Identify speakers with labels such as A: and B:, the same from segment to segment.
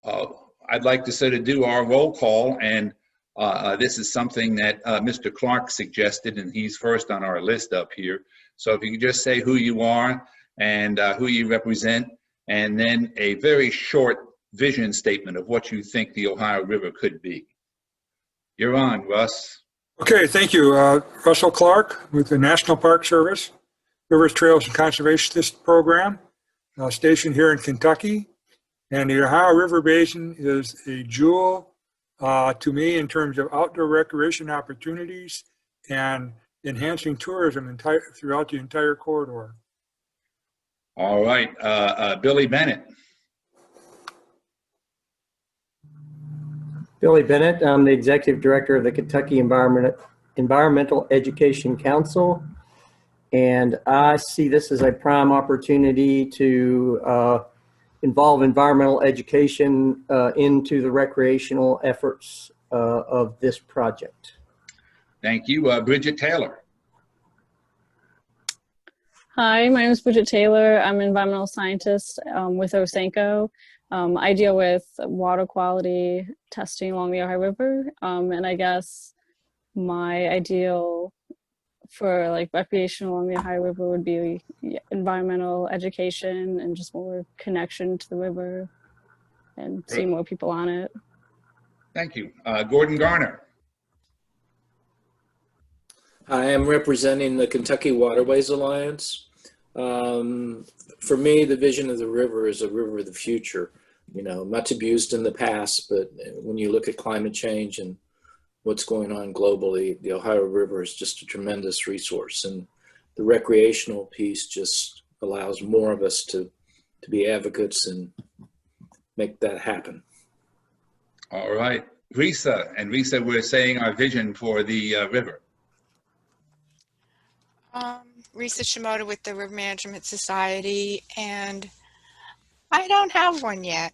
A: uh, I'd like to sort of do our roll call, and this is something that Mr. Clark suggested, and he's first on our list up here. So if you could just say who you are and who you represent, and then a very short vision statement of what you think the Ohio River could be. You're on, Russ.
B: Okay, thank you. Russell Clark with the National Park Service, Rivers, Trails, and Conservationist Program, stationed here in Kentucky. And the Ohio River Basin is a jewel to me in terms of outdoor recreation opportunities and enhancing tourism throughout the entire corridor.
A: All right, Billy Bennett.
C: Billy Bennett, I'm the Executive Director of the Kentucky Environmental Education Council, and I see this as a prime opportunity to involve environmental education into the recreational efforts of this project.
A: Thank you. Bridget Taylor.
D: Hi, my name is Bridget Taylor. I'm an environmental scientist with OSANCO. I deal with water quality testing along the Ohio River, and I guess my ideal for like recreation along the Ohio River would be environmental education and just more connection to the river and seeing more people on it.
A: Thank you. Gordon Garner.
E: I am representing the Kentucky Waterways Alliance. For me, the vision of the river is a river of the future. You know, much abused in the past, but when you look at climate change and what's going on globally, the Ohio River is just a tremendous resource. And the recreational piece just allows more of us to be advocates and make that happen.
A: All right. Risa. And Risa, we're saying our vision for the river.
F: Risa Shimoda with the River Management Society, and I don't have one yet.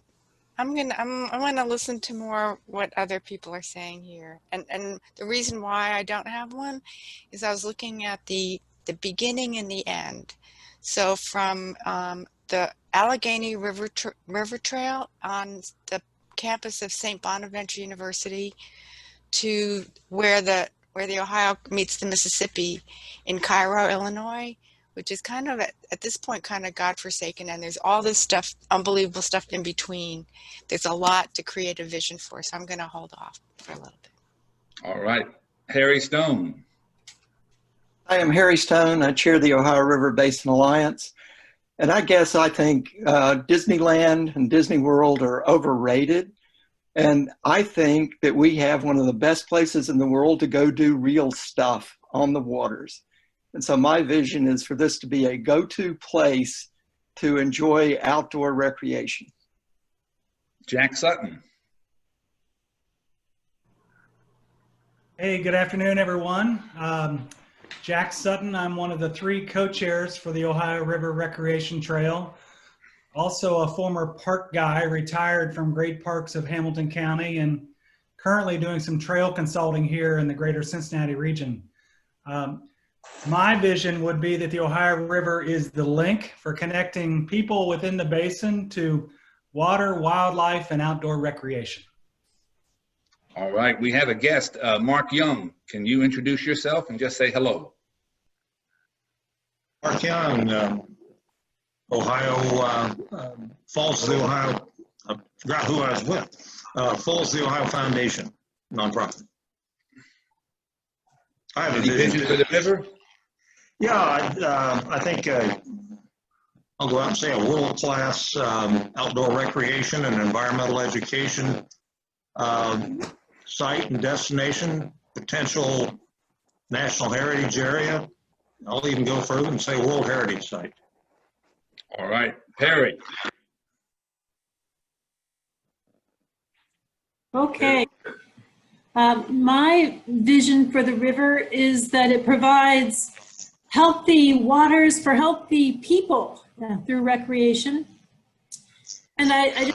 F: I'm gonna listen to more what other people are saying here, and the reason why I don't have one is I was looking at the beginning and the end. So from the Allegheny River Trail on the campus of St. Bonaventure University to where the Ohio meets the Mississippi in Cairo, Illinois, which is kind of at this point kind of godforsaken, and there's all this stuff, unbelievable stuff in between. There's a lot to create a vision for, so I'm going to hold off for a little bit.
A: All right. Harry Stone.
G: I am Harry Stone. I chair the Ohio River Basin Alliance. And I think Disneyland and Disney World are overrated. And I think that we have one of the best places in the world to go do real stuff on the waters. And so my vision is for this to be a go-to place to enjoy outdoor recreation.
A: Jack Sutton.
H: Hey, good afternoon, everyone. Jack Sutton, I'm one of the 3 co-chairs for the Ohio River Recreation Trail. Also a former park guy, retired from Great Parks of Hamilton County and currently doing some trail consulting here in the greater Cincinnati region. My vision would be that the Ohio River is the link for connecting people within the basin to water, wildlife, and outdoor recreation.
A: All right, we have a guest, Mark Young. Can you introduce yourself and just say hello?
I: Mark Young, Ohio, Falls of the Ohio, I forgot who I was with, Falls of the Ohio Foundation, nonprofit. I have a vision
A: for the river?
I: Yeah, I think I'll go out and say a world-class outdoor recreation and environmental education site and destination, potential national heritage area. I'll even go further and say World Heritage Site.
A: All right, Perry.
J: Okay. My vision for the river is that it provides healthy waters for healthy people through recreation. And I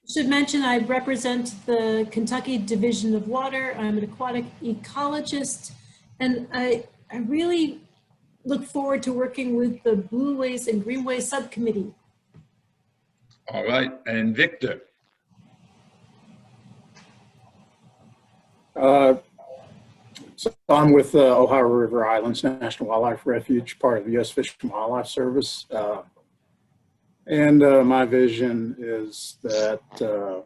J: should mention I represent the Kentucky Division of Water. I'm an aquatic ecologist, and I really look forward to working with the Blueways and Greenways subcommittee.
A: All right, and Victor.
K: So I'm with the Ohio River Islands National Wildlife Refuge, part of the U.S. Fish and Wildlife Service. And my vision is that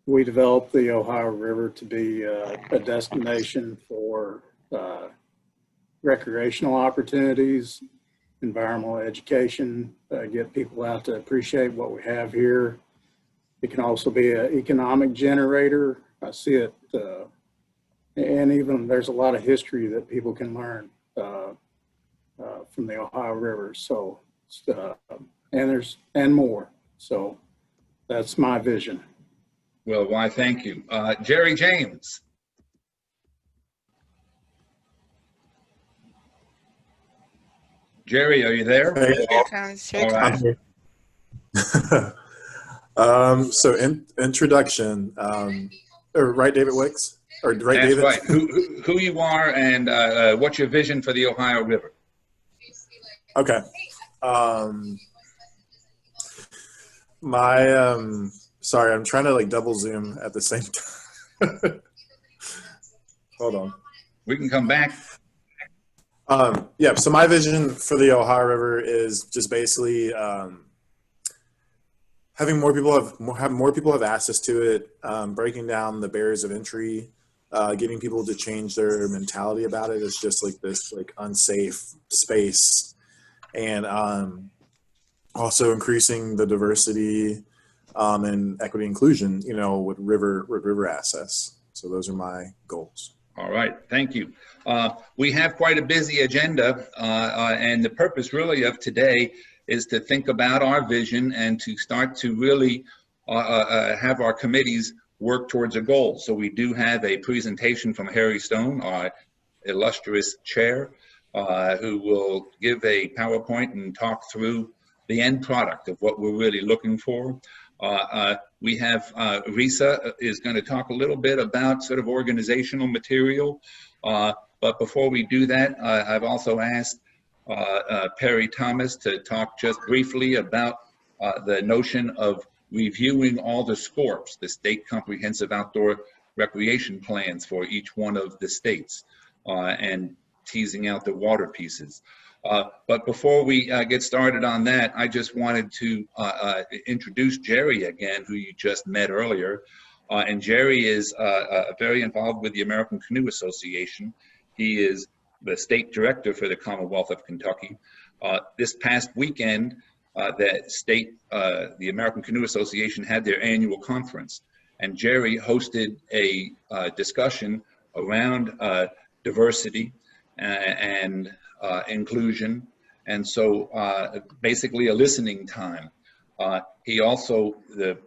K: we develop the Ohio River to be a destination for recreational opportunities, environmental education, get people out to appreciate what we have here. It can also be an economic generator. I see it, and even there's a lot of history that people can learn from the Ohio River. So, and more. So that's my vision.
A: Well, why, thank you. Jerry James. Jerry, are you there? All right.
L: So introduction, right, David Wicks? Or right,
A: That's
L: David?
A: right. Who you are and what's your vision for the Ohio River?
L: Okay. Sorry, I'm trying to like double zoom at the same time. Hold on.
A: We can come back.
L: Yeah, so my vision for the Ohio River is just basically having more people have access to it, breaking down the barriers of entry, getting people to change their mentality about it. It's just like this like unsafe space, and also increasing the diversity and equity inclusion, you know, with river access. So those are my goals.
A: All right, thank you. We have quite a busy agenda, and the purpose really of today is to think about our vision and to start to really have our committees work towards a goal. So we do have a presentation from Harry Stone, our illustrious chair, who will give a PowerPoint and talk through the end product of what we're really looking for. We have Risa is going to talk a little bit about sort of organizational material. But before we do that, I've also asked Perry Thomas to talk just briefly about the notion of reviewing all the SCORPs, the State Comprehensive Outdoor Recreation Plans for each one of the states, and teasing out the water pieces. But before we get started on that, I just wanted to introduce Jerry again, who you just met earlier. And Jerry is very involved with the American Canoe Association. He is the state director for the Commonwealth of Kentucky. This past weekend, the American Canoe Association had their annual conference, and Jerry hosted a discussion around diversity and inclusion, and so basically a listening time. He also, the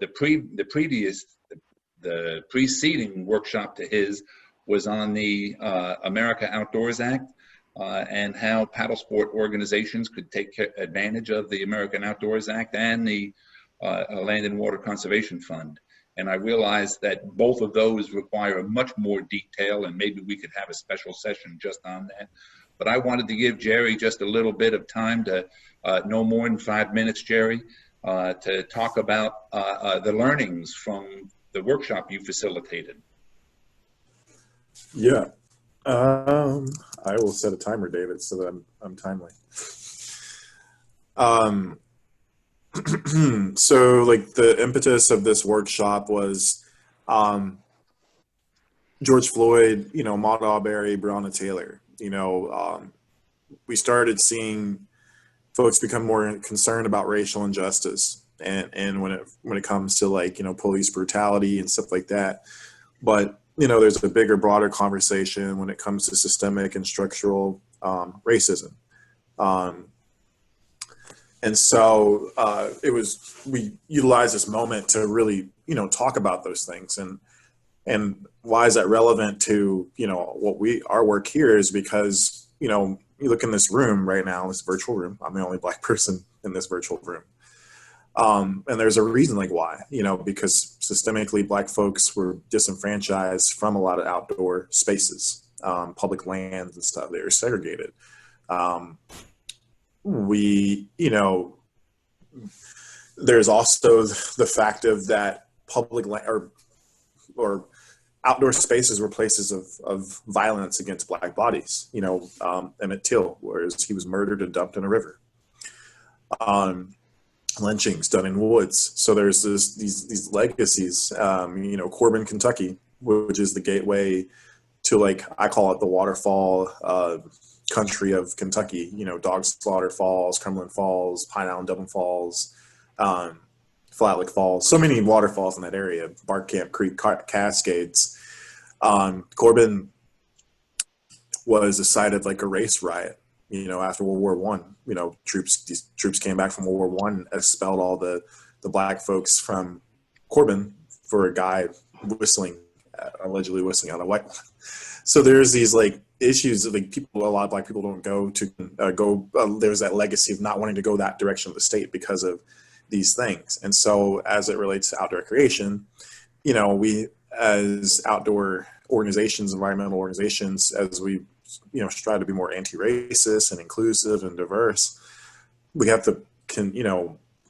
A: preceding workshop to his was on the America Outdoors Act and how paddle sport organizations could take advantage of the American Outdoors Act and the Land and Water Conservation Fund. And I realized that both of those require much more detail, and maybe we could have a special session just on that. But I wanted to give Jerry just a little bit of time to, no more than 5 minutes, Jerry, to talk about the learnings from the workshop you facilitated.
L: Yeah. I will set a timer, David, so that I'm timely. So like the impetus of this workshop was George Floyd, you know, Ahmaud Arbery, Breonna Taylor. You know, we started seeing folks become more concerned about racial injustice and when it comes to, like, you know, police brutality and stuff like that. But, you know, there's a bigger, broader conversation when it comes to systemic and structural racism. And so we utilized this moment to really, you know, talk about those things. And why is that relevant to, you know, our work here is because, you know, you look in this room right now, this virtual room, I'm the only Black person in this virtual room. And there's a reason, like, why, you know, because systemically Black folks were disenfranchised from a lot of outdoor spaces, public lands and stuff. They were segregated. You know, there's also the fact of that public land or outdoor spaces were places of violence against Black bodies. You know, Emmett Till, whereas he was murdered and dumped in a river. Lynchings done in woods. So there's these legacies. You know, Corbin, Kentucky, which is the gateway to, like, I call it the waterfall country of Kentucky. You know, Dog Slaughter Falls, Cumberland Falls, Pine Island, Dublin Falls, Flatlick Falls. So many waterfalls in that area. Barcamp Creek, Cascades. Corbin was a site of like a race riot. You know, after World War One, you know, these troops came back from World War One and expelled all the Black folks from Corbin for a guy allegedly whistling out a white one. So there's these like issues that like a lot of Black people don't go to there's that legacy of not wanting to go that direction of the state because of these things. And so as it relates to outdoor recreation, you know, we as outdoor organizations, environmental organizations, as we, you know, strive to be more anti-racist and inclusive and diverse, we have to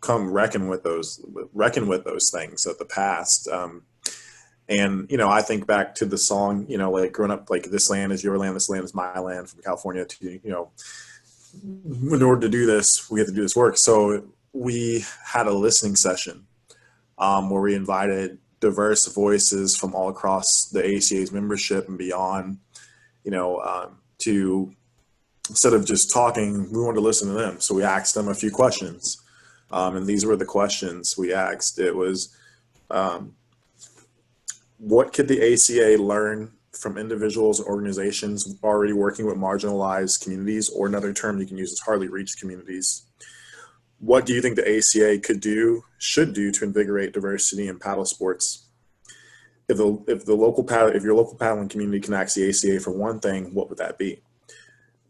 L: come reckon with those things of the past. And, you know, I think back to the song, you know, like growing up, like, this land is your land, this land is my land, from California to, you know, in order to do this, we have to do this work. So we had a listening session where we invited diverse voices from all across the ACA's membership and beyond, you know, to, instead of just talking, we wanted to listen to them. So we asked them a few questions. And these were the questions we asked. It was, what could the ACA learn from individuals, organizations already working with marginalized communities, or another term you can use is hardly reached communities? What do you think the ACA should do to invigorate diversity in paddle sports? If your local paddling community can ask the ACA for one thing, what would that be?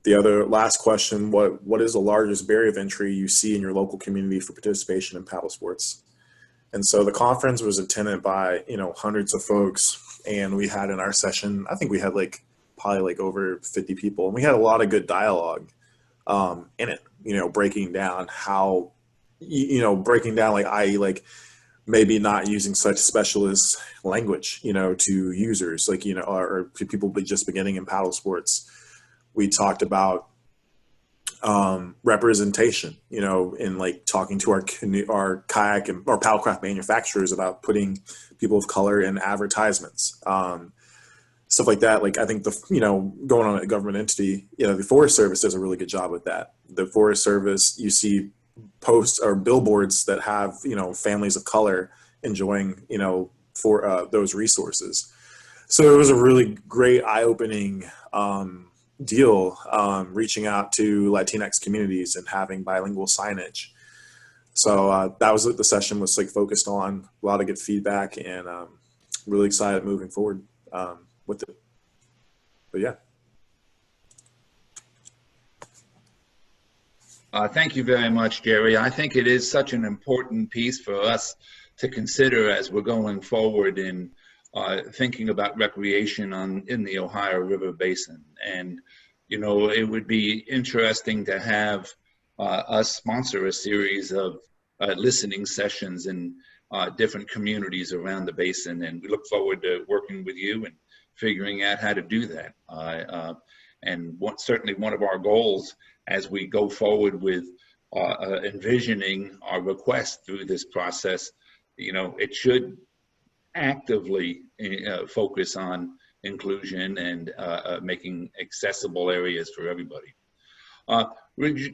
L: The other last question, what is the largest barrier of entry you see in your local community for participation in paddle sports? And so the conference was attended by, you know, hundreds of folks, and we had in our session, I think we had probably over 50 people, and we had a lot of good dialogue in it, you know, breaking down how, you know, i.e. maybe not using such specialist language, you know, to users, like, you know, or to people just beginning in paddle sports. We talked about representation, you know, in like talking to our kayak and our paddlecraft manufacturers about putting people of color in advertisements, stuff like that. Like, I think going on a government entity, you know, the Forest Service does a really good job with that. The Forest Service, you see posts or billboards that have, you know, families of color enjoying, you know, for those resources. So it was a really great eye-opening deal, reaching out to Latinx communities and having bilingual signage. So that was what the session was focused on. A lot of good feedback, and really excited moving forward with it. But yeah.
A: Thank you very much, Jerry. I think it is such an important piece for us to consider as we're going forward in thinking about recreation in the Ohio River Basin. And, you know, it would be interesting to have us sponsor a series of listening sessions in different communities around the basin. And we look forward to working with you and figuring out how to do that. And certainly one of our goals as we go forward with envisioning our request through this process, you know, it should actively focus on inclusion and making accessible areas for everybody.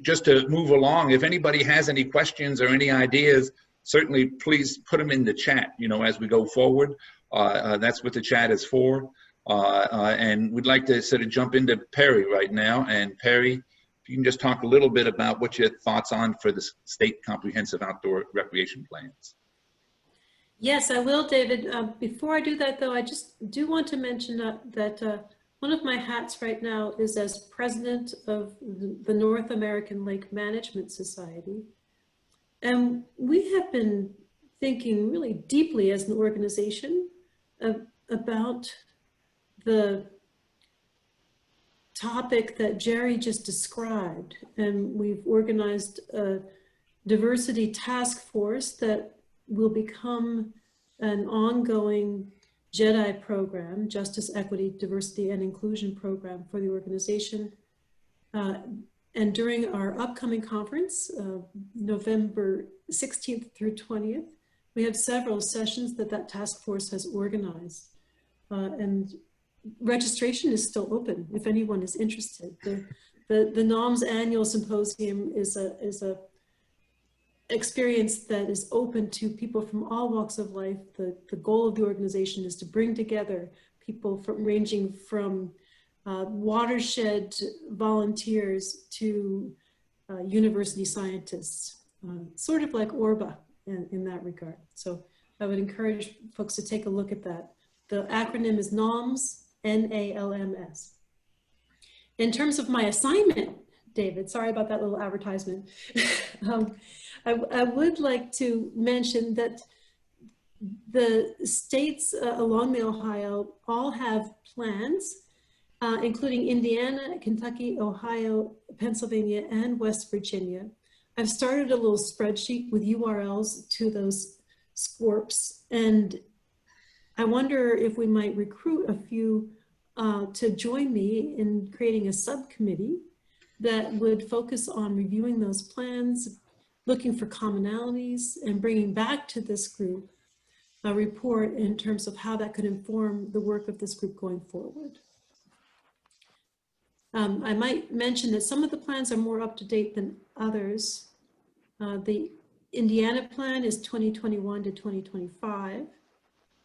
A: Just to move along, if anybody has any questions or any ideas, certainly please put them in the chat, you know, as we go forward. That's what the chat is for. And we'd like to sort of jump into Perry right now. And Perry, if you can just talk a little bit about what your thoughts on for the state comprehensive outdoor recreation plans.
J: Yes, I will, David. Before I do that, though, I just do want to mention that one of my hats right now is as president of the North American Lake Management Society. And we have been thinking really deeply as an organization about the topic that Jerry just described. And we've organized a diversity task force that will become an ongoing JEDI program, Justice, Equity, Diversity, and Inclusion program for the organization. And during our upcoming conference, November 16th through 20th, we have several sessions that task force has organized. And registration is still open if anyone is interested. The NOMS annual symposium is a experience that is open to people from all walks of life. The goal of the organization is to bring together people ranging from watershed volunteers to university scientists, sort of like ORBA in that regard. So I would encourage folks to take a look at that. The acronym is NALMS, N-A-L-M-S. In terms of my assignment, David, sorry about that little advertisement. I would like to mention that the states along the Ohio all have plans, including Indiana, Kentucky, Ohio, Pennsylvania, and West Virginia. I've started a little spreadsheet with URLs to those SCORPs, and I wonder if we might recruit a few to join me in creating a subcommittee that would focus on reviewing those plans, looking for commonalities, and bringing back to this group a report in terms of how that could inform the work of this group going forward. I might mention that some of the plans are more up to date than others. The Indiana plan is 2021 to 2025.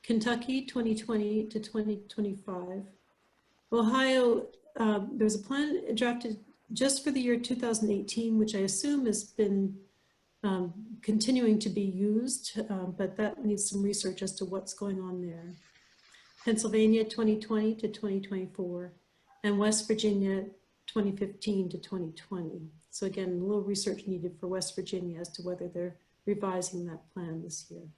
J: Kentucky, 2020 to 2025. Ohio, there's a plan drafted just for the year 2018, which I assume has been continuing to be used, but that needs some research as to what's going on there. Pennsylvania, 2020 to 2024, and West Virginia, 2015 to 2020. So again, a little research needed for West Virginia as to whether they're revising that plan this year.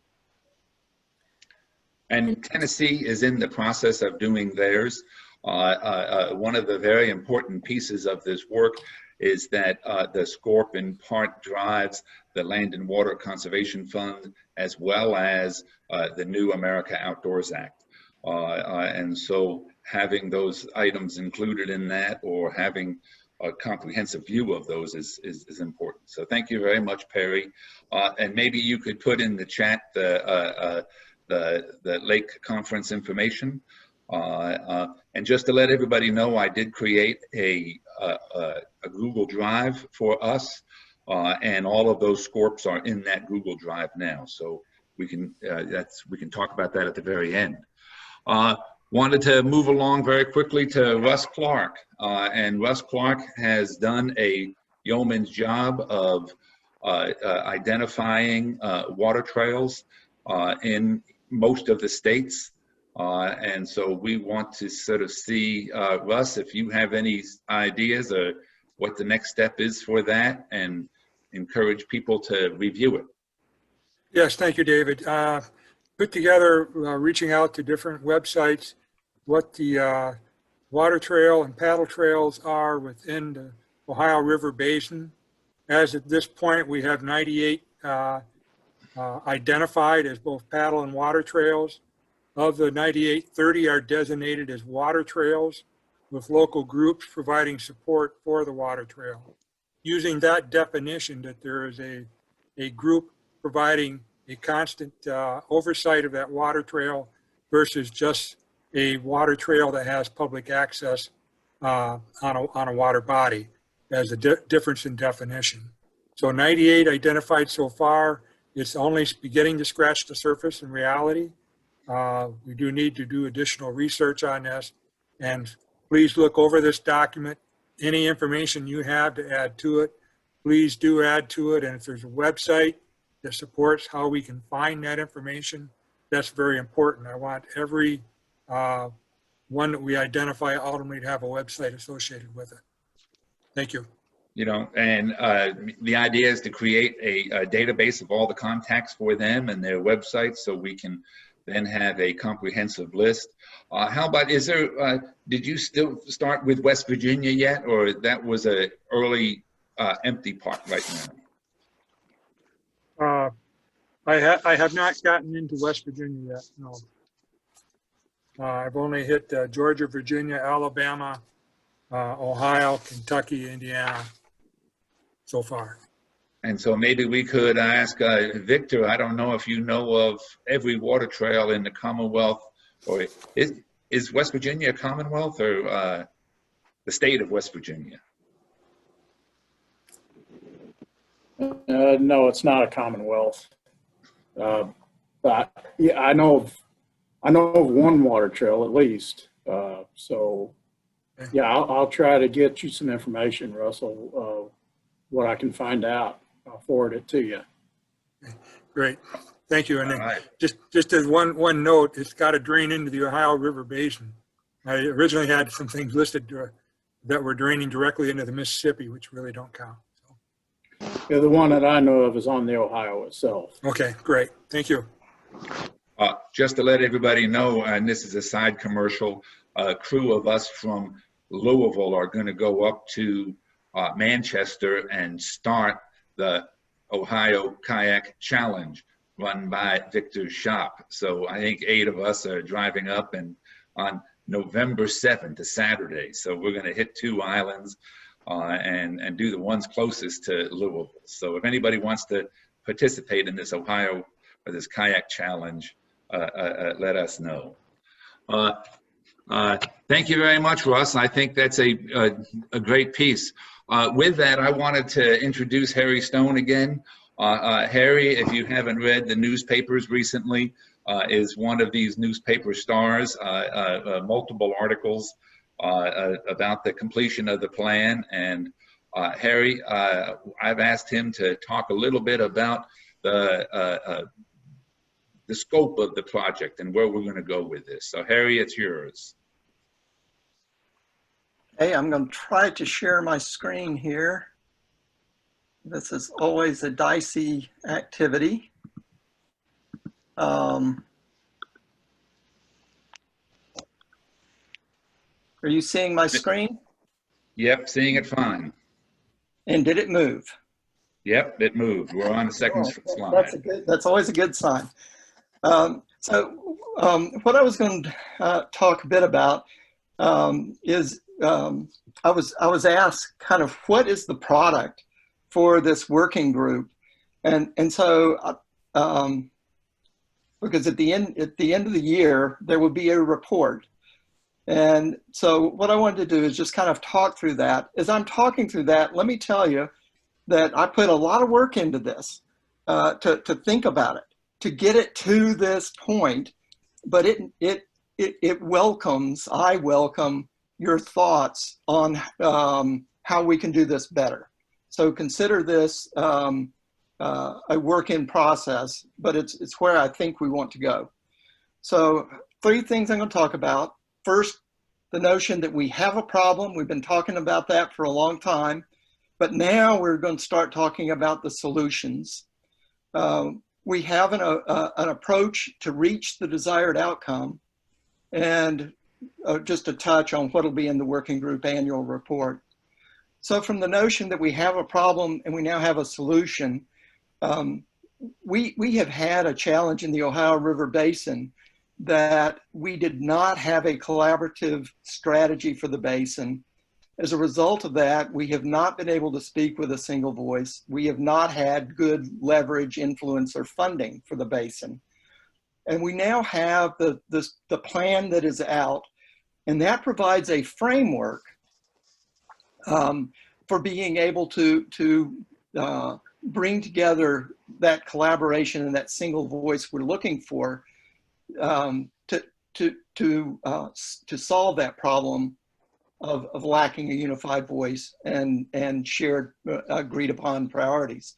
A: And Tennessee is in the process of doing theirs. One of the very important pieces of this work is that the SCORP in part drives the Land and Water Conservation Fund, as well as the New America Outdoors Act. And so having those items included in that, or having a comprehensive view of those is important. So thank you very much, Perry. And maybe you could put in the chat the Lake Conference information. And just to let everybody know, I did create a Google Drive for us, and all of those SCORPs are in that Google Drive now. So we can talk about that at the very end. Wanted to move along very quickly to Russ Clark, and Russ Clark has done a yeoman's job of identifying water trails in most of the states. And so we want to sort of see, Russ, if you have any ideas or what the next step is for that, and encourage people to review it.
B: Yes, thank you, David. Put together, reaching out to different websites, what the water trail and paddle trails are within the Ohio River Basin. As at this point, we have 98 identified as both paddle and water trails. Of the 98, 30 are designated as water trails, with local groups providing support for the water trail. Using that definition, that there is a group providing a constant oversight of that water trail versus just a water trail that has public access on a water body, as a difference in definition. So 98 identified so far. It's only beginning to scratch the surface in reality. We do need to do additional research on this, and please look over this document. Any information you have to add to it, please do add to it. And if there's a website that supports how we can find that information, that's very important. I want every one that we identify ultimately to have a website associated with it. Thank you.
A: You know, and the idea is to create a database of all the contacts for them and their websites, so we can then have a comprehensive list. How about, is there, did you still start with West Virginia yet, or that was a early empty part right now?
B: I have not gotten into West Virginia yet, no. I've only hit Georgia, Virginia, Alabama, Ohio, Kentucky, Indiana so far.
A: And so maybe we could ask Victor, I don't know if you know of every water trail in the Commonwealth, or is West Virginia a Commonwealth, or the state of West Virginia?
K: No, it's not a Commonwealth. But yeah, I know of one water trail at least. So yeah, I'll try to get you some information, Russell. What I can find out, I'll forward it to you.
B: Great, thank you. And then
A: All right.
B: just as one note, it's got to drain into the Ohio River Basin. I originally had some things listed that were draining directly into the Mississippi, which really don't count. So.
K: Yeah, the one that I know of is on the Ohio itself.
B: Okay, great, thank you.
A: Just to let everybody know, and this is a side commercial, a crew of us from Louisville are going to go up to Manchester and start the Ohio Kayak Challenge run by Victor's shop. So I think 8 of us are driving up, and on November 7th, a Saturday. So we're going to hit 2 islands and do the ones closest to Louisville. So if anybody wants to participate in this Ohio or this kayak challenge, let us know. Thank you very much, Russ. I think that's a great piece. With that, I wanted to introduce Harry Stone again. Harry, if you haven't read the newspapers recently, is one of these newspaper stars, multiple articles about the completion of the plan. And Harry, I've asked him to talk a little bit about the scope of the project and where we're going to go with this. So Harry, it's yours.
G: Hey, I'm going to try to share my screen here. This is always a dicey activity. Are you seeing my screen?
A: Yep, seeing it fine.
G: And did it move?
A: Yep, it moved. We're on the second slide.
G: That's always a good sign. What I was going to talk a bit about is I was asked kind of what is the product for this working group, and so because at the end of the year there would be a report, and so what I wanted to do is just kind of talk through that. As I'm talking through that, let me tell you that I put a lot of work into this to think about it, to get it to this point, but I welcome your thoughts on how we can do this better. So consider this a work in process, but it's where I think we want to go. So 3 things I'm going to talk about. First, the notion that we have a problem. We've been talking about that for a long time, but now we're going to start talking about the solutions. We have an approach to reach the desired outcome, and just a touch on what will be in the working group annual report. So from the notion that we have a problem and we now have a solution, we have had a challenge in the Ohio River Basin that we did not have a collaborative strategy for the basin. As a result of that, we have not been able to speak with a single voice. We have not had good leverage, influence, or funding for the basin. And we now have the plan that is out, and that provides a framework for being able to bring together that collaboration and that single voice we're looking for to solve that problem of lacking a unified voice and shared agreed upon priorities.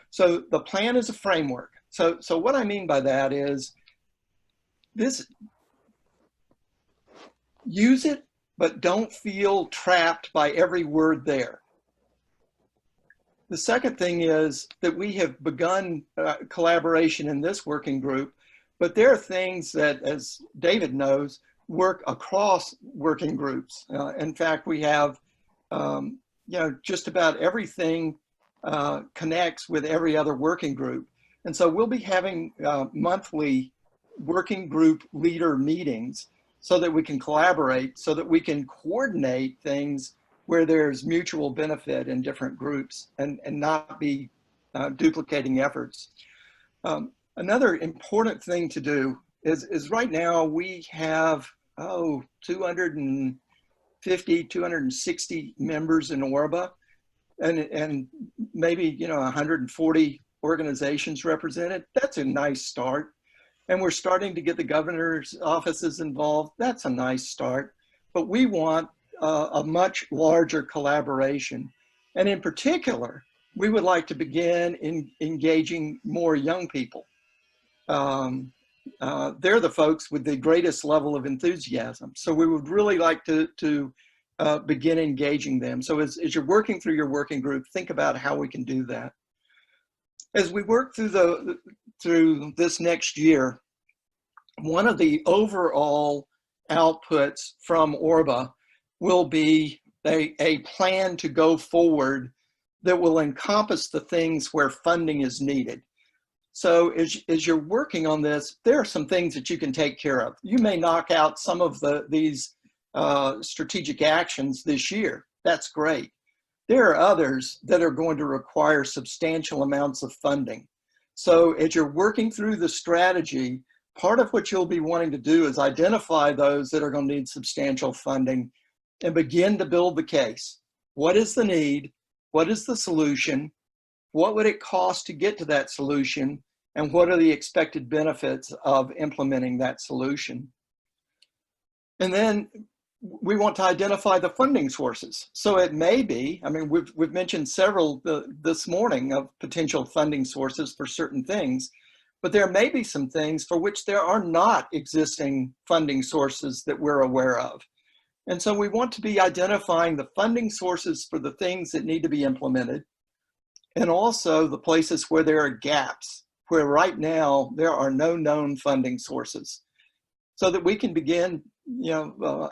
G: So the plan is a framework. So what I mean by that is use it, but don't feel trapped by every word there. The second thing is that we have begun collaboration in this working group, but there are things that, as David knows, work across working groups. In fact, we have, just about everything connects with every other working group. And so we'll be having monthly working group leader meetings so that we can collaborate, so that we can coordinate things where there's mutual benefit in different groups and not be duplicating efforts. Another important thing to do is right now we have, 250, 260 members in ORBA and maybe, 140 organizations represented. That's a nice start. And we're starting to get the governor's offices involved. That's a nice start. But we want a much larger collaboration. And in particular, we would like to begin engaging more young people. They're the folks with the greatest level of enthusiasm. So we would really like to begin engaging them. So as you're working through your working group, think about how we can do that. As we work through this next year, one of the overall outputs from ORBA will be a plan to go forward that will encompass the things where funding is needed. So as you're working on this, there are some things that you can take care of. You may knock out some of these strategic actions this year. That's great. There are others that are going to require substantial amounts of funding. So as you're working through the strategy, part of what you'll be wanting to do is identify those that are going to need substantial funding and begin to build the case. What is the need? What is the solution? What would it cost to get to that solution? And what are the expected benefits of implementing that solution? And then we want to identify the funding sources. So it may be, I mean, we've mentioned several this morning of potential funding sources for certain things, but there may be some things for which there are not existing funding sources that we're aware of. And so we want to be identifying the funding sources for the things that need to be implemented, and also the places where there are gaps, where right now there are no known funding sources, so that we can begin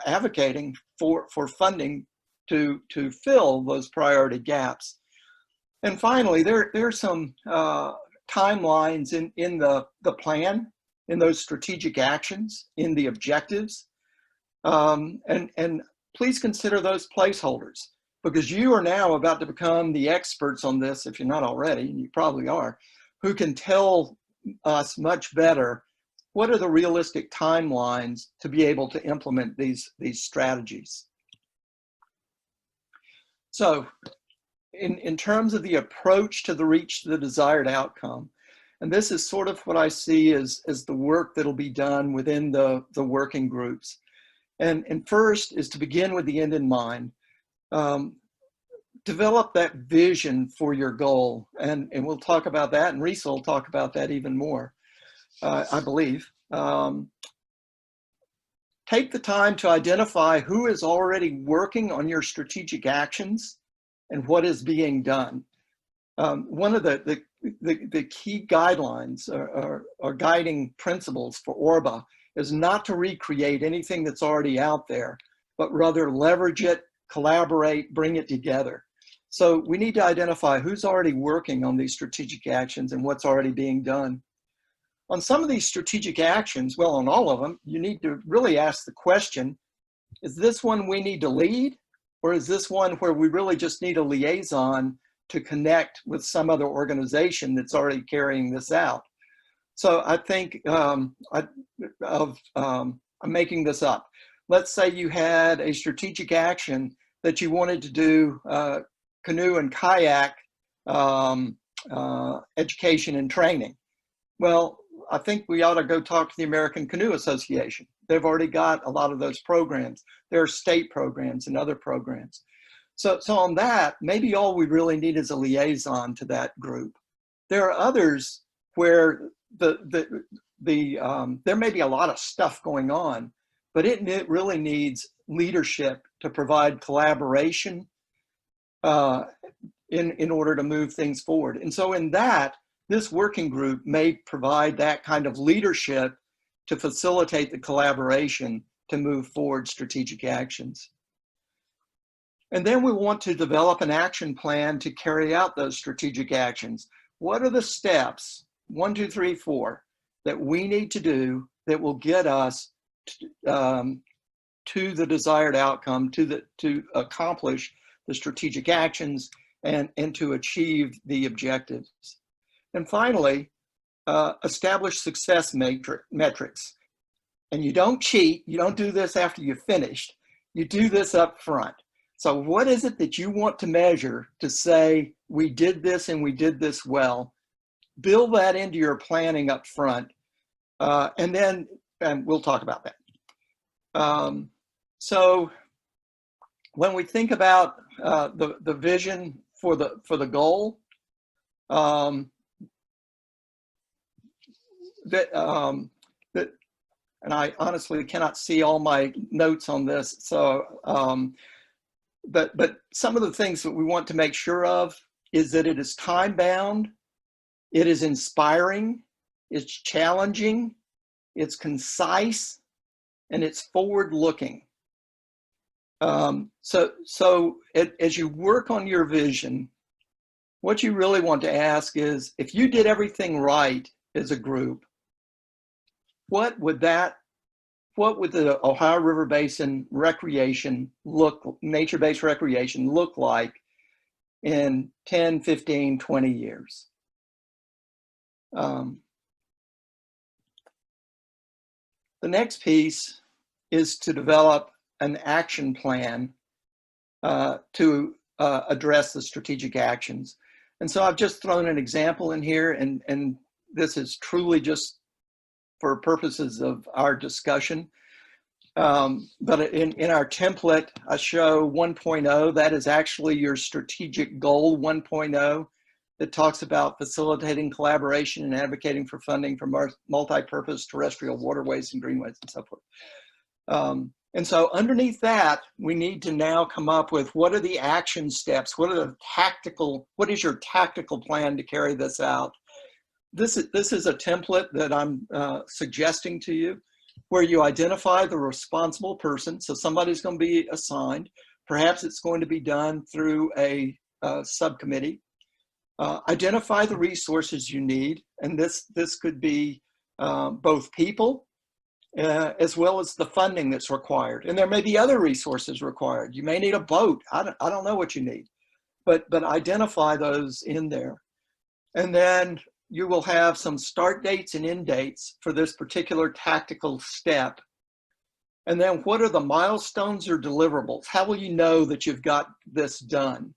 G: advocating for funding to fill those priority gaps. And finally, there are some timelines in the plan, in those strategic actions, in the objectives. And please consider those placeholders, because you are now about to become the experts on this, if you're not already, and you probably are, who can tell us much better what are the realistic timelines to be able to implement these strategies. So in terms of the approach to reach the desired outcome, and this is sort of what I see as the work that'll be done within the working groups. And first is to begin with the end in mind. Develop that vision for your goal. And we'll talk about that, and Risa will talk about that even more, I believe. Take the time to identify who is already working on your strategic actions and what is being done. One of the key guidelines or guiding principles for ORBA is not to recreate anything that's already out there, but rather leverage it, collaborate, bring it together. So we need to identify who's already working on these strategic actions and what's already being done. On some of these strategic actions, well, on all of them, you need to really ask the question, is this one we need to lead? Or is this one where we really just need a liaison to connect with some other organization that's already carrying this out? So I think I'm making this up. Let's say you had a strategic action that you wanted to do canoe and kayak education and training. Well, I think we ought to go talk to the American Canoe Association. They've already got a lot of those programs. There are state programs and other programs. So on that, maybe all we really need is a liaison to that group. There are others where there may be a lot of stuff going on, but it really needs leadership to provide collaboration in order to move things forward. And so in that, this working group may provide that kind of leadership to facilitate the collaboration to move forward strategic actions. And then we want to develop an action plan to carry out those strategic actions. What are the steps, 1, 2, 3, 4, that we need to do that will get us to the desired outcome, to accomplish the strategic actions and to achieve the objectives. And finally, establish success metrics. And you don't cheat. You don't do this after you've finished. You do this up front. So what is it that you want to measure to say, we did this and we did this well? Build that into your planning up front. And we'll talk about that. So when we think about the vision for the goal, and I honestly cannot see all my notes on this. So, but some of the things that we want to make sure of is that it is time bound, it is inspiring, it's challenging, it's concise, and it's forward looking. So as you work on your vision, what you really want to ask is, if you did everything right as a group, what would the Ohio River Basin recreation nature-based recreation look like in 10, 15, 20 years? The next piece is to develop an action plan to address the strategic actions. And so I've just thrown an example in here, and this is truly just for purposes of our discussion. But in our template, I show 1.0. That is actually your strategic goal 1.0 that talks about facilitating collaboration and advocating for funding for multi-purpose terrestrial waterways and greenways and so forth. And so underneath that, we need to now come up with, what are the action steps? What is your tactical plan to carry this out? This is a template that I'm suggesting to you, where you identify the responsible person. So somebody's going to be assigned. Perhaps it's going to be done through a subcommittee. Identify the resources you need. And this could be both people, as well as the funding that's required. And there may be other resources required. You may need a boat. I don't know what you need, but identify those in there. And then you will have some start dates and end dates for this particular tactical step. And then what are the milestones or deliverables? How will you know that you've got this done?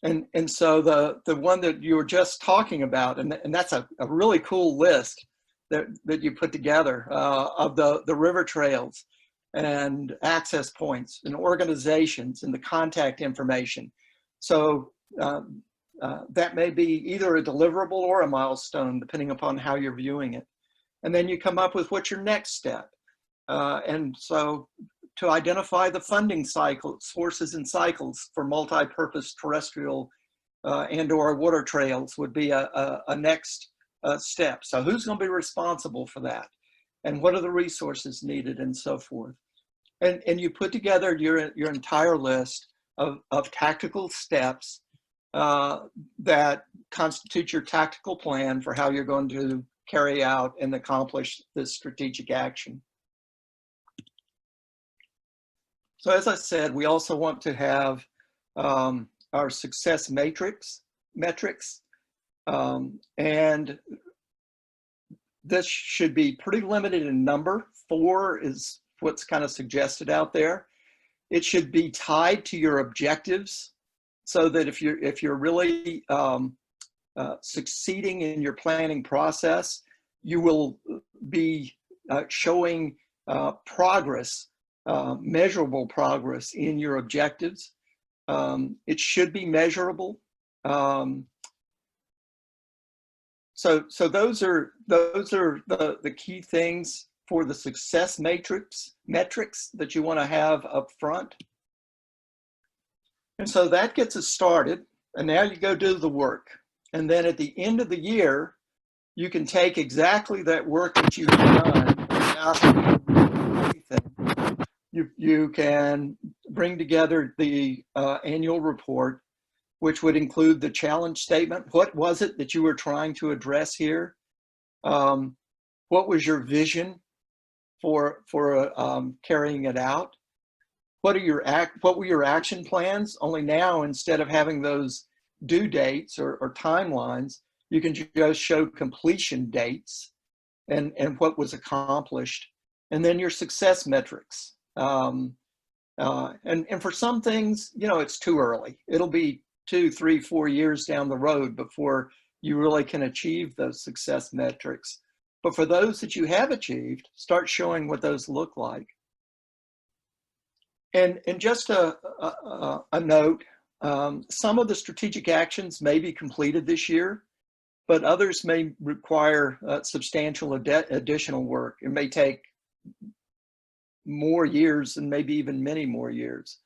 G: And so the one that you were just talking about, and that's a really cool list that you put together of the river trails and access points and organizations and the contact information. So that may be either a deliverable or a milestone, depending upon how you're viewing it. And then you come up with what's your next step. And so to identify the funding sources and cycles for multi-purpose terrestrial and/or water trails would be a next step. So who's going to be responsible for that? And what are the resources needed and so forth? And you put together your entire list of tactical steps that constitute your tactical plan for how you're going to carry out and accomplish this strategic action. So as I said, we also want to have our success metrics. And this should be pretty limited in number. 4 is what's kind of suggested out there. It should be tied to your objectives, so that if you're really succeeding in your planning process, you will be showing progress, measurable progress in your objectives. It should be measurable. So those are the key things for the success metrics that you want to have up front. And so that gets us started. And now you go do the work. And then at the end of the year, you can take exactly that work that you've done without anything. You can bring together the annual report, which would include the challenge statement. What was it that you were trying to address here? What was your vision for carrying it out? What were your action plans? Only now, instead of having those due dates or timelines, you can just show completion dates and what was accomplished, and then your success metrics. And for some things, you know, it's too early. It'll be 2, 3, 4 years down the road before you really can achieve those success metrics. But for those that you have achieved, start showing what those look like. And just a note, some of the strategic actions may be completed this year, but others may require substantial additional work. It may take more years and maybe even many more years.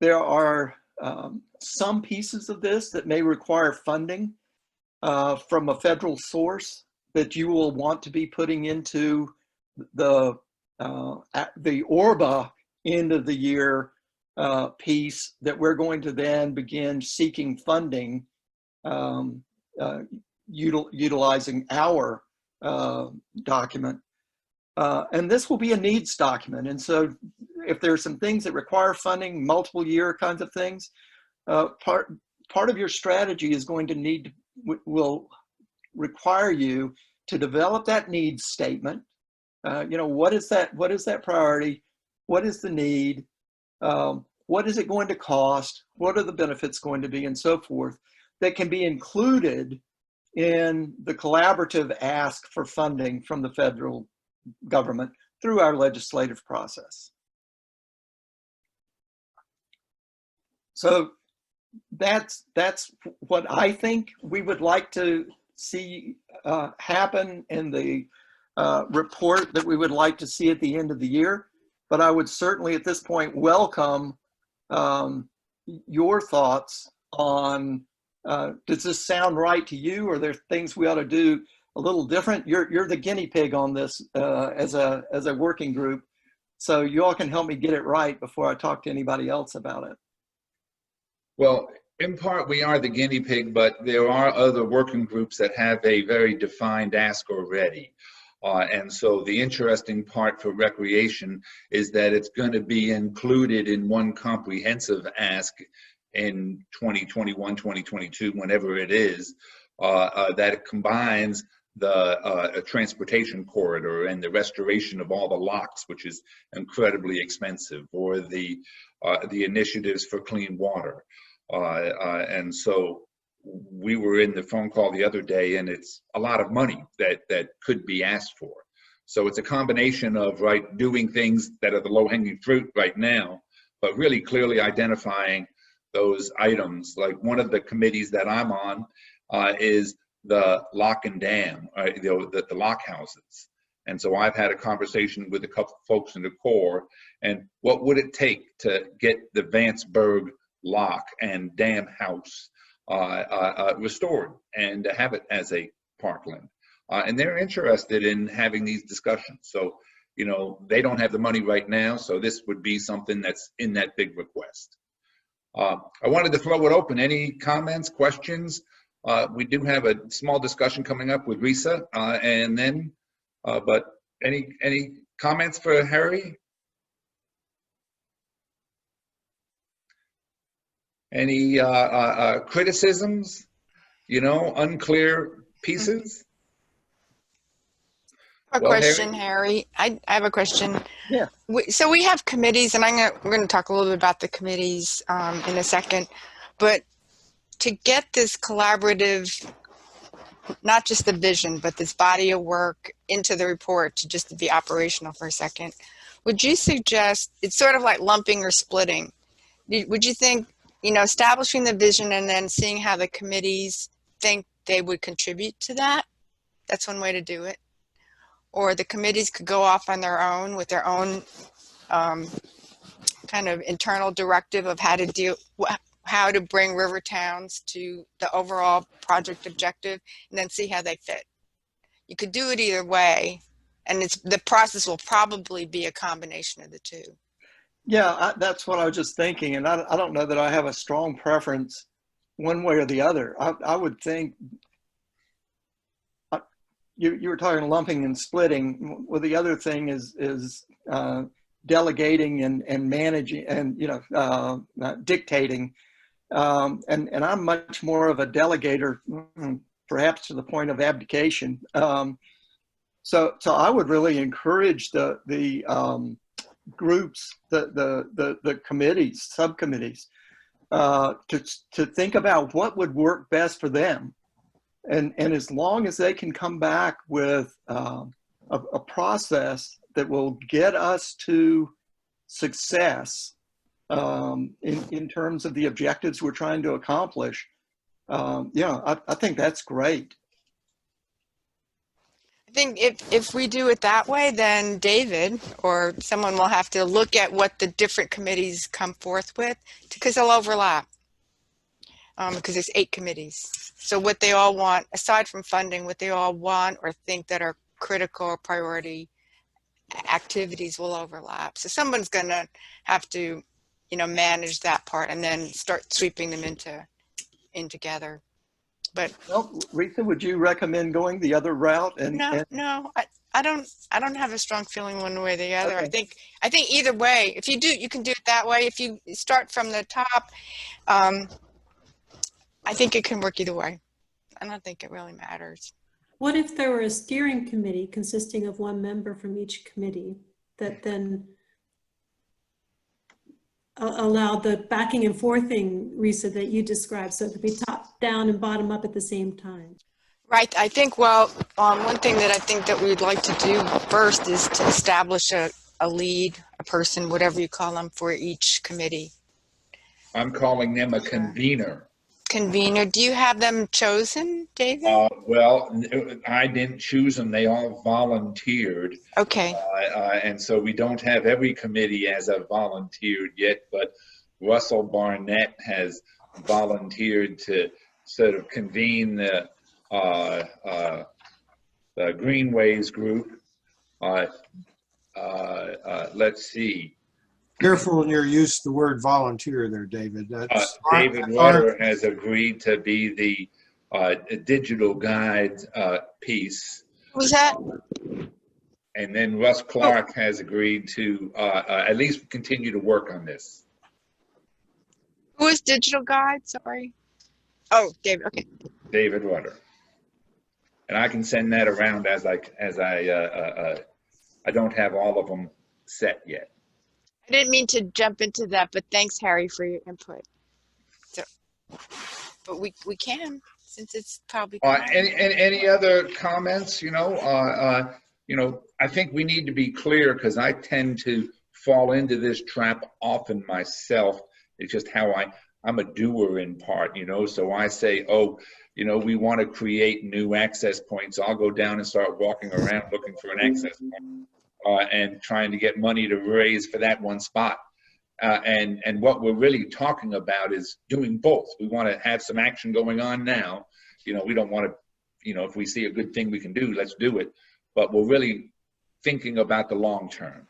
G: There are some pieces of this that may require funding from a federal source that you will want to be putting into the ORBA end of the year piece that we're going to then begin seeking funding utilizing our document. And this will be a needs document. And so if there's some things that require funding, multiple year kinds of things, part of your strategy is going to will require you to develop that needs statement. You know, what is that priority? What is the need? What is it going to cost? What are the benefits going to be, and so forth, that can be included in the collaborative ask for funding from the federal government through our legislative process. So that's what I think we would like to see happen in the report that we would like to see at the end of the year. But I would certainly at this point welcome your thoughts on, does this sound right to you? Or are there things we ought to do a little different? You're the guinea pig on this as a working group. So you all can help me get it right before I talk to anybody else about it.
A: Well, in part, we are the guinea pig, but there are other working groups that have a very defined ask already. And so the interesting part for recreation is that it's going to be included in one comprehensive ask in 2021, 2022, whenever it is, that it combines the transportation corridor and the restoration of all the locks, which is incredibly expensive, or the initiatives for clean water. And so we were in the phone call the other day, and it's a lot of money that could be asked for. So it's a combination of doing things that are the low-hanging fruit right now, but really clearly identifying those items. Like one of the committees that I'm on is the lock and dam, the lock houses. And so I've had a conversation with a couple of folks in the Corps, and what would it take to get the Vanceburg lock and dam house restored and to have it as a parkland. And they're interested in having these discussions. So, you know, they don't have the money right now, so this would be something that's in that big request. I wanted to throw it open. Any comments, questions? We do have a small discussion coming up with Risa, and then, but any comments for Harry? Any criticisms, you know, unclear pieces?
F: A question, Harry. I have a question.
G: Yeah.
F: So we have committees, and we're going to talk a little bit about the committees in a second. But to get this collaborative, not just the vision, but this body of work into the report to just be operational for a second, would you suggest, it's sort of like lumping or splitting. Would you think, you know, establishing the vision and then seeing how the committees think they would contribute to that? That's one way to do it. Or the committees could go off on their own with their own kind of internal directive of how to bring river towns to the overall project objective, and then see how they fit. You could do it either way, and the process will probably be a combination of the two.
G: Yeah, that's what I was just thinking. And I don't know that I have a strong preference one way or the other. I would think, you were talking lumping and splitting. Well, the other thing is delegating and managing and dictating. And I'm much more of a delegator, perhaps to the point of abdication. So I would really encourage the groups, the committees, subcommittees, to think about what would work best for them. And as long as they can come back with a process that will get us to success in terms of the objectives we're trying to accomplish, I think that's great.
F: I think if we do it that way, then David or someone will have to look at what the different committees come forth with, because they'll overlap. Because there's 8 committees. So what they all want, aside from funding, what they all want or think that are critical or priority activities will overlap. So someone's going to have to, manage that part and then start sweeping them in together. But
G: well, Rita, would you recommend going the other route?
F: No, I don't have a strong feeling one way or the other.
G: Okay.
F: I think either way, if you do, you can do it that way. If you start from the top, I think it can work either way. I don't think it really matters.
J: What if there were a steering committee consisting of one member from each committee that then allowed the backing and forthing, Risa, that you described, so it could be top down and bottom up at the same time?
F: Right. I think, one thing that I think that we'd like to do first is to establish a lead, a person, whatever you call them, for each committee.
A: I'm calling them a convener.
F: Convener. Do you have them chosen, David?
A: Well, I didn't choose them. They all volunteered.
F: Okay.
A: And so we don't have every committee as a volunteered yet, but Russell Barnett has volunteered to sort of convene the Greenways group. Let's see.
M: Careful in your use of the word volunteer there, David.
A: David Rutter has agreed to be the digital guide piece.
F: Who's that?
A: And then Russ Clark has agreed to at least continue to work on this.
F: Who is digital guide? Sorry. Oh, David. Okay.
A: David Rutter. And I can send that around as I don't have all of them set yet.
F: I didn't mean to jump into that, but thanks, Harry, for your input. So, but we can, since it's probably.
A: Any other comments? I think we need to be clear, because I tend to fall into this trap often myself. It's just how I'm a doer in part, so I say, we want to create new access points. I'll go down and start walking around looking for an access point and trying to get money to raise for that one spot. And what we're really talking about is doing both. We want to have some action going on now. We don't want to, if we see a good thing we can do, let's do it. But we're really thinking about the long term.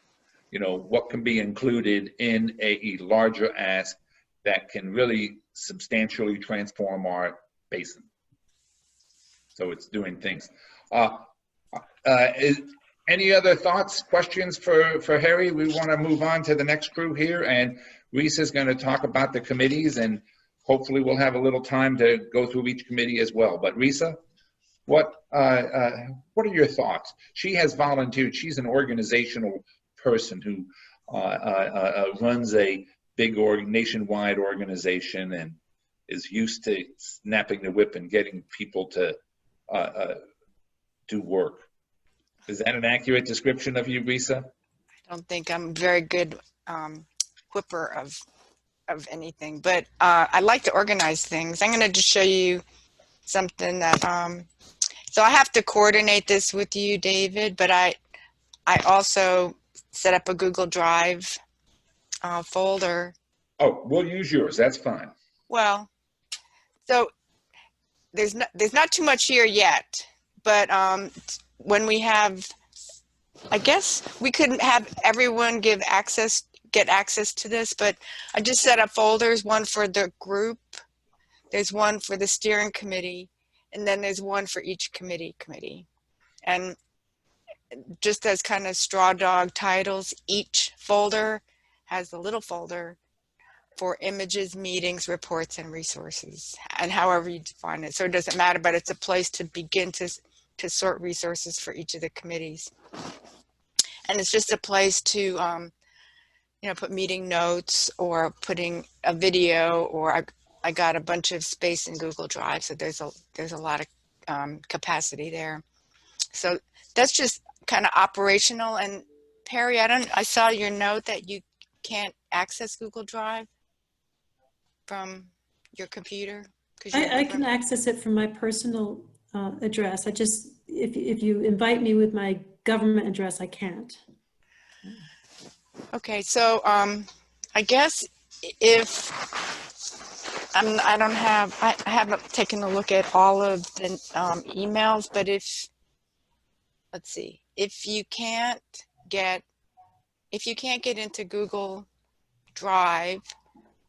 A: What can be included in a larger ask that can really substantially transform our basin. So it's doing things. Any other thoughts, questions for Harry? We want to move on to the next crew here, and Reese is going to talk about the committees, and hopefully we'll have a little time to go through each committee as well. But Risa, what are your thoughts? She has volunteered. She's an organizational person who runs a big nationwide organization and is used to snapping the whip and getting people to do work. Is that an accurate description of you, Risa?
F: I don't think I'm a very good whipper of anything, but I like to organize things. I'm going to just show you something that, so I have to coordinate this with you, David, but I also set up a Google Drive folder.
A: Oh, we'll use yours. That's fine.
F: Well, so there's not too much here yet, but when we have, I guess we couldn't have everyone get access to this, but I just set up folders, one for the group, there's one for the steering committee, and then there's one for each committee. And just as kind of straw dog titles, each folder has a little folder for images, meetings, reports, and resources, and however you define it. So it doesn't matter, but it's a place to begin to sort resources for each of the committees. And it's just a place to, you know, put meeting notes or putting a video, or I got a bunch of space in Google Drive, so there's a lot of capacity there. So that's just kind of operational. And Perry, I saw your note that you can't access Google Drive from your computer.
J: I can access it from my personal address. I just, if you invite me with my government address, I can't.
F: Okay, so I guess if I haven't taken a look at all of the emails, but let's see, if you can't get into Google Drive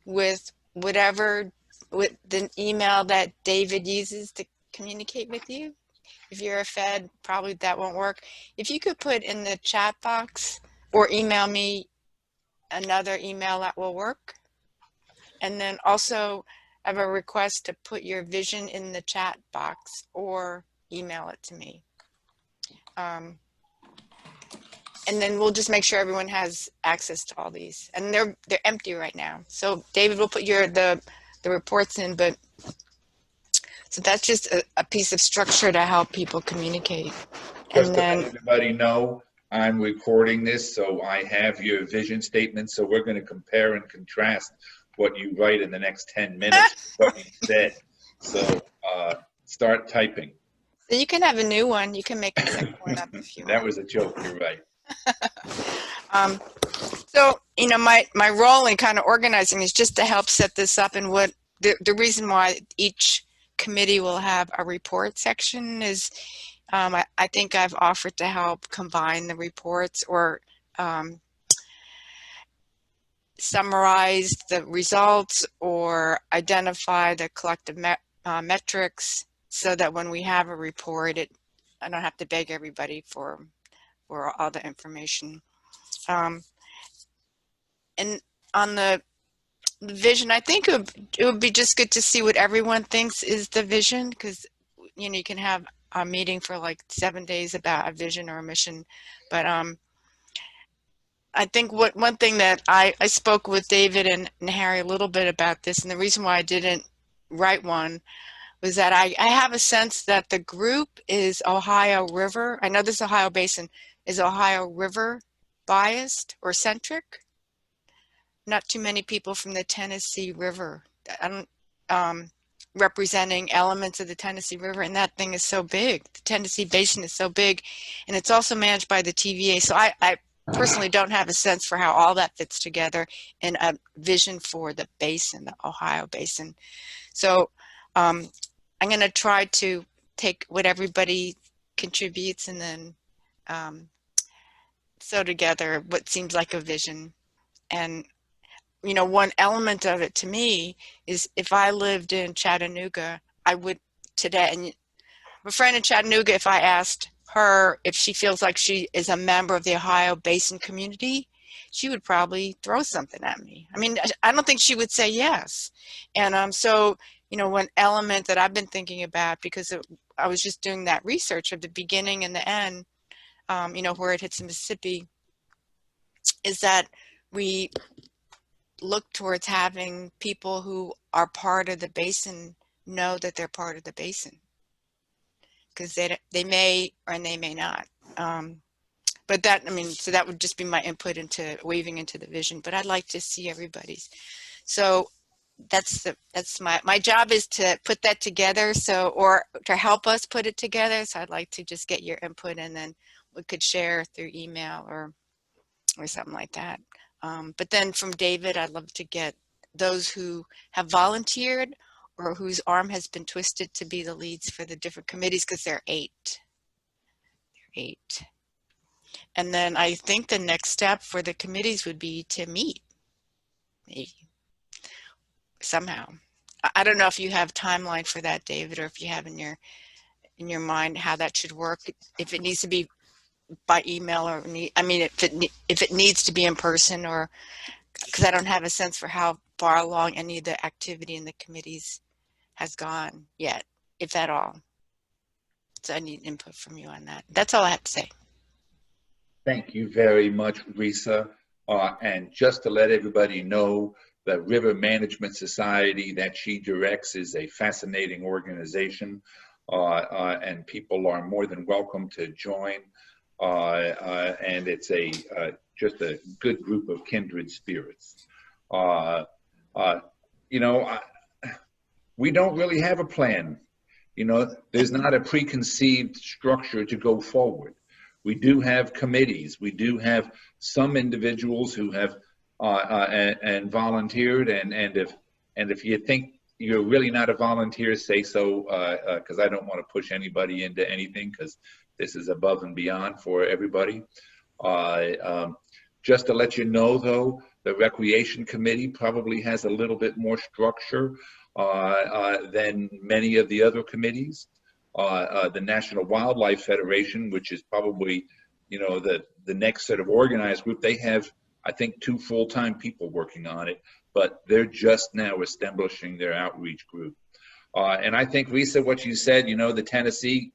F: with the email that David uses to communicate with you, if you're a Fed, probably that won't work. If you could put in the chat box or email me another email that will work. And then also I have a request to put your vision in the chat box or email it to me. And then we'll just make sure everyone has access to all these. And they're empty right now. So David will put the reports in, but so that's just a piece of structure to help people communicate.
A: Just to let everybody know, I'm recording this, so I have your vision statement. So we're going to compare and contrast what you write in the next 10 minutes, what you said. So start typing.
F: So you can have a new one. You can make a second one up if you want.
A: That was a joke, you're right.
F: So, you know, my role in kind of organizing is just to help set this up, and what the reason why each committee will have a report section is I think I've offered to help combine the reports or summarize the results or identify the collective metrics, so that when we have a report, I don't have to beg everybody for all the information. And on the vision, I think it would be just good to see what everyone thinks is the vision, because you know, you can have a meeting for like 7 days about a vision or a mission, but I think one thing that I spoke with David and Harry a little bit about this, and the reason why I didn't write one was that I have a sense that the group is Ohio River. I know this Ohio Basin is Ohio River biased or centric. Not too many people from the Tennessee River. Representing elements of the Tennessee River, and that thing is so big. The Tennessee Basin is so big, and it's also managed by the TVA. So I personally don't have a sense for how all that fits together in a vision for the basin, the Ohio Basin. So I'm going to try to take what everybody contributes and then sew together what seems like a vision. And you know, one element of it to me is if I lived in Chattanooga, I would today, and a friend in Chattanooga, if I asked her if she feels like she is a member of the Ohio Basin community, she would probably throw something at me. I mean, I don't think she would say yes. And so, you know, one element that I've been thinking about, because I was just doing that research of the beginning and the end, you know, where it hits Mississippi, is that we look towards having people who are part of the basin know that they're part of the basin, because they may or they may not. But that, I mean, so that would just be my input into weaving into the vision, but I'd like to see everybody's. So that's my job is to put that together, so, or to help us put it together. So I'd like to just get your input, and then we could share through email or something like that. But then from David, I'd love to get those who have volunteered or whose arm has been twisted to be the leads for the different committees, because there are 8. There are 8. And then I think the next step for the committees would be to meet, maybe, somehow. I don't know if you have timeline for that, David, or if you have in your in your mind how that should work, if it needs to be by email or if it needs to be in person, or because I don't have a sense for how far along any of the activity in the committees has gone yet, if at all. So I need input from you on that. That's all I have to say.
A: Thank you very much, Risa. And just to let everybody know, the River Management Society that she directs is a fascinating organization, and people are more than welcome to join. And it's just a good group of kindred spirits. You know, we don't really have a plan. You know, there's not a preconceived structure to go forward. We do have committees. We do have some individuals who have and volunteered. And if you think you're really not a volunteer, say so, because I don't want to push anybody into anything, because this is above and beyond for everybody. Just to let you know, though, the Recreation Committee probably has a little bit more structure than many of the other committees. The National Wildlife Federation, which is probably, you know, the next sort of organized group, they have, I think, 2 full-time people working on it, but they're just now establishing their outreach group. And I think, Risa, what you said, you know, the Tennessee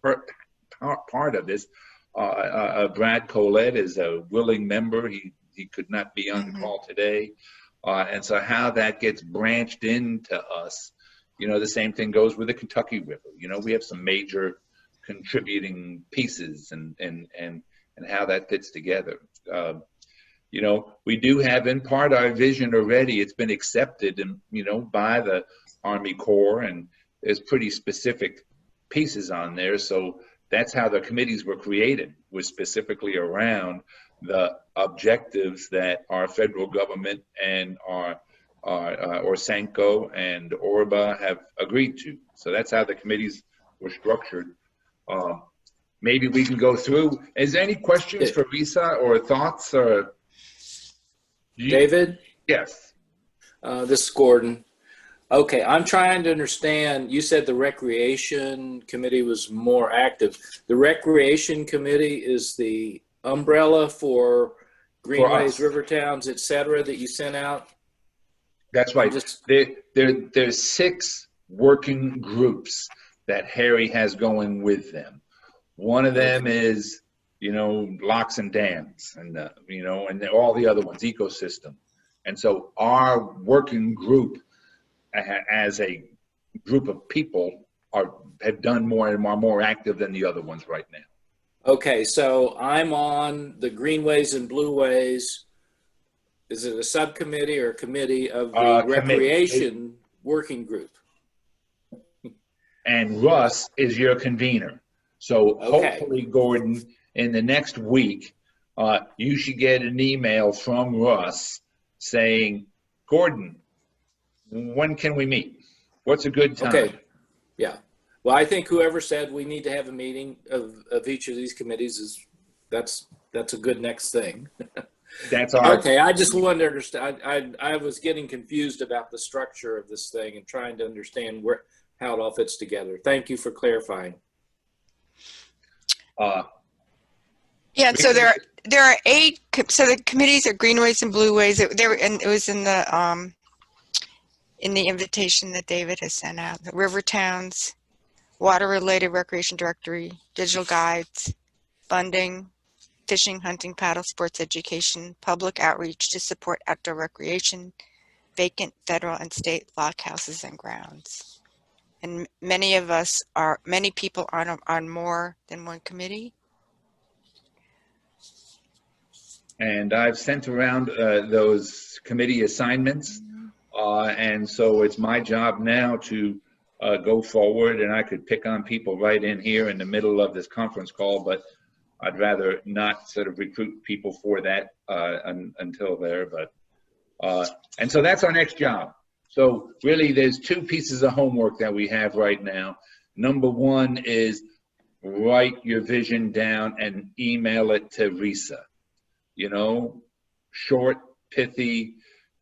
A: part of this, Brad Colette is a willing member. He could not be on the call today. And so how that gets branched into us, you know, the same thing goes with the Kentucky River. You know, we have some major contributing pieces and how that fits together. You know, we do have in part our vision already. It's been accepted, and you know, by the Army Corps, and there's pretty specific pieces on there. So that's how the committees were created, was specifically around the objectives that our federal government and our Orsenco and ORBA have agreed to. So that's how the committees were structured. Maybe we can go through. Is there any questions for Risa or thoughts? Or
E: David?
A: Yes.
E: This is Gordon. Okay, I'm trying to understand. You said the Recreation Committee was more active. The Recreation Committee is the umbrella for greenways, river towns, et cetera, that you sent out?
A: That's right. There's 6 working groups that Harry has going with them. One of them is, you know, locks and dams, and you know, and all the other ones, ecosystem. And so our working group, as a group of people, have done more and are more active than the other ones right now.
E: Okay, so I'm on the Greenways and Blueways. Is it a subcommittee or a committee of the Recreation Working Group?
A: And Russ is your convener. So hopefully, Gordon, in the next week, you should get an email from Russ saying, Gordon, when can we meet? What's a good time?
E: Okay, yeah. Well, I think whoever said we need to have a meeting of each of these committees that's a good next thing.
A: That's our
E: okay. I just wanted to understand. I was getting confused about the structure of this thing and trying to understand how it all fits together. Thank you for clarifying.
F: Yeah, so there are 8. So the committees are Greenways and Blueways. It was in the invitation that David has sent out. The river towns, water-related recreation directory, digital guides, funding, fishing, hunting, paddle sports education, public outreach to support outdoor recreation, vacant federal and state lock houses and grounds. And many people are on more than one committee.
A: And I've sent around those committee assignments. And so it's my job now to go forward, and I could pick on people right in here in the middle of this conference call, but I'd rather not sort of recruit people for that until there. But and so that's our next job. So really, there's 2 pieces of homework that we have right now. Number 1 is write your vision down and email it to Risa. You know, short, pithy,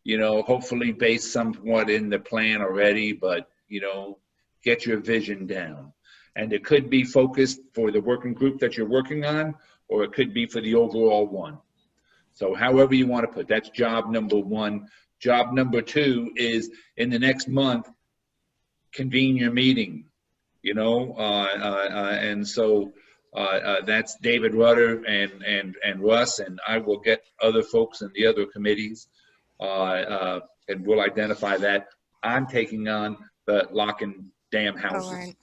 A: you know, hopefully based somewhat in the plan already, but, you know, get your vision down. And it could be focused for the working group that you're working on, or it could be for the overall one. So however you want to put, that's job number one. Job number two is in the next month, convene your meeting, you know, and so that's David Rudder and Russ, and I will get other folks in the other committees, and we'll identify that. I'm taking on the lock and dam houses.
F: right.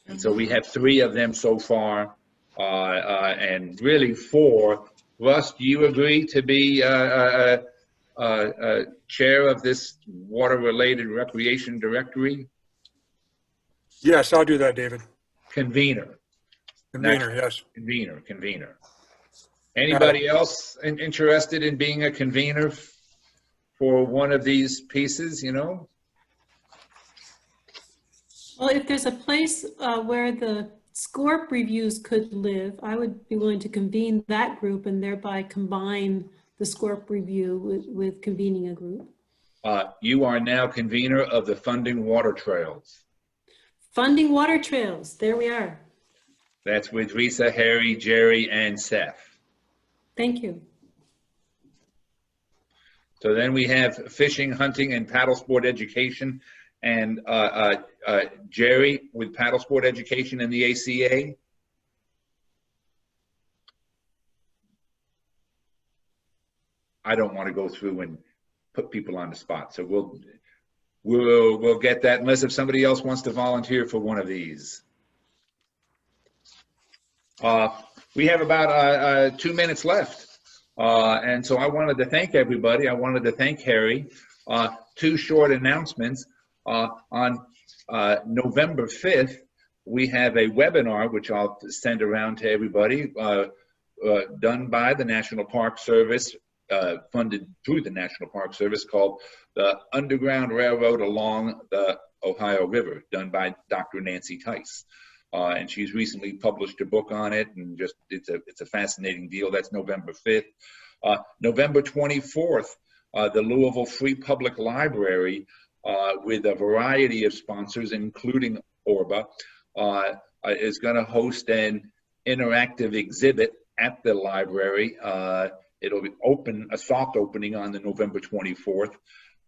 A: And so we have 3 of them so far, and really 4. Russ, do you agree to be chair of this water-related recreation directory?
B: Yes, I'll do that, David.
A: Convener.
B: Convener, yes.
A: Convener. Anybody else interested in being a convener for one of these pieces, you know?
J: Well, if there's a place where the SCORP reviews could live, I would be willing to convene that group and thereby combine the SCORP review with convening a group.
A: You are now convener of the Funding Water Trails.
J: Funding water trails, there we are.
A: That's with Risa, Harry, Jerry, and Seth.
J: Thank you.
A: So then we have fishing, hunting, and paddle sport education, and Jerry with paddle sport education in the ACA. I don't want to go through and put people on the spot, so we'll get that unless if somebody else wants to volunteer for one of these. We have about 2 minutes left. And so I wanted to thank everybody. I wanted to thank Harry. 2 short announcements. On November 5th, we have a webinar, which I'll send around to everybody, done by the National Park Service, funded through the National Park Service, called the Underground Railroad Along the Ohio River, done by Dr. Nancy Tice. And she's recently published a book on it, and just it's a fascinating deal. That's November 5th. November 24th, the Louisville Free Public Library, with a variety of sponsors, including Orba, is going to host an interactive exhibit at the library. It'll be a soft opening on the November 24th,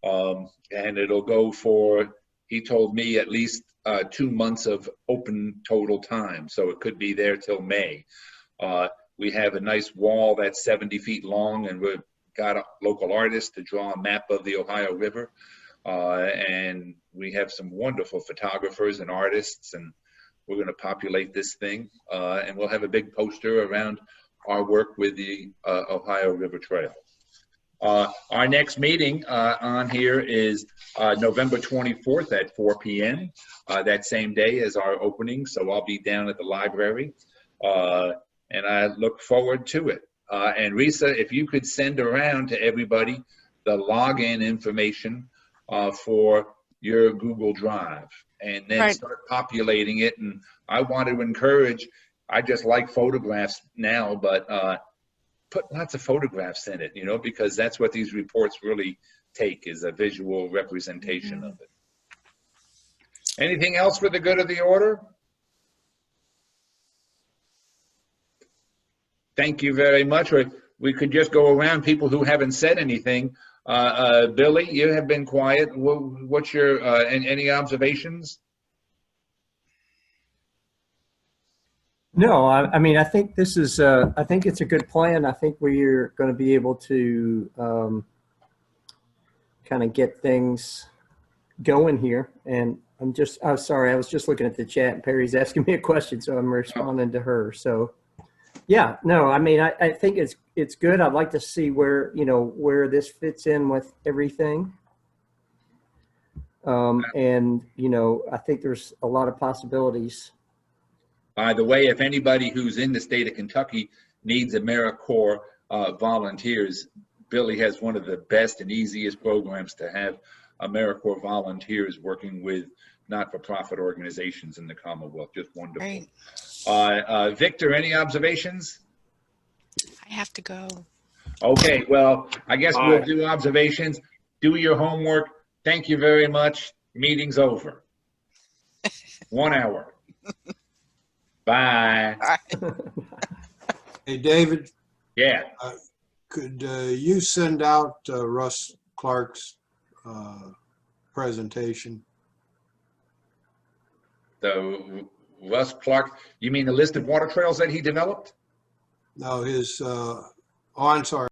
A: and it'll go for, he told me, at least 2 months of open total time. So it could be there till May. We have a nice wall that's 70 feet long, and we've got local artists to draw a map of the Ohio River. And we have some wonderful photographers and artists, and we're going to populate this thing. And we'll have a big poster around our work with the Ohio River Trail. Our next meeting on here is November 24th at 4 p.m. That same day as our opening, so I'll be down at the library, and I look forward to it. And Risa, if you could send around to everybody the login information for your Google Drive, and then start populating it. And I want to encourage, I just like photographs now, but put lots of photographs in it, you know, because that's what these reports really take, is a visual representation of it. Anything else for the good of the order? Thank you very much. Or we could just go around people who haven't said anything. Billy, you have been quiet. What's your, any observations?
C: No, I mean, I think this is, I think it's a good plan. I think we're going to be able to kind of get things going here. And I'm sorry, I was just looking at the chat and Perry's asking me a question, so I'm responding to her. So yeah, no, I mean, I think it's good. I'd like to see where, you know, where this fits in with everything. And, you know, I think there's a lot of possibilities.
A: By the way, if anybody who's in the state of Kentucky needs AmeriCorps volunteers, Billy has one of the best and easiest programs to have AmeriCorps volunteers working with not-for-profit organizations in the Commonwealth. Just wonderful. Right. Victor, any observations?
F: I have to go.
A: Okay, well, I guess we'll do observations. Do your homework. Thank you very much. Meeting's over. 1 hour. Bye.
M: Hey, David,
A: Yeah.
M: could you send out Russ Clark's presentation?
A: The Russ Clark, you mean the list of water trails that he developed?
M: No, his, oh, I'm sorry.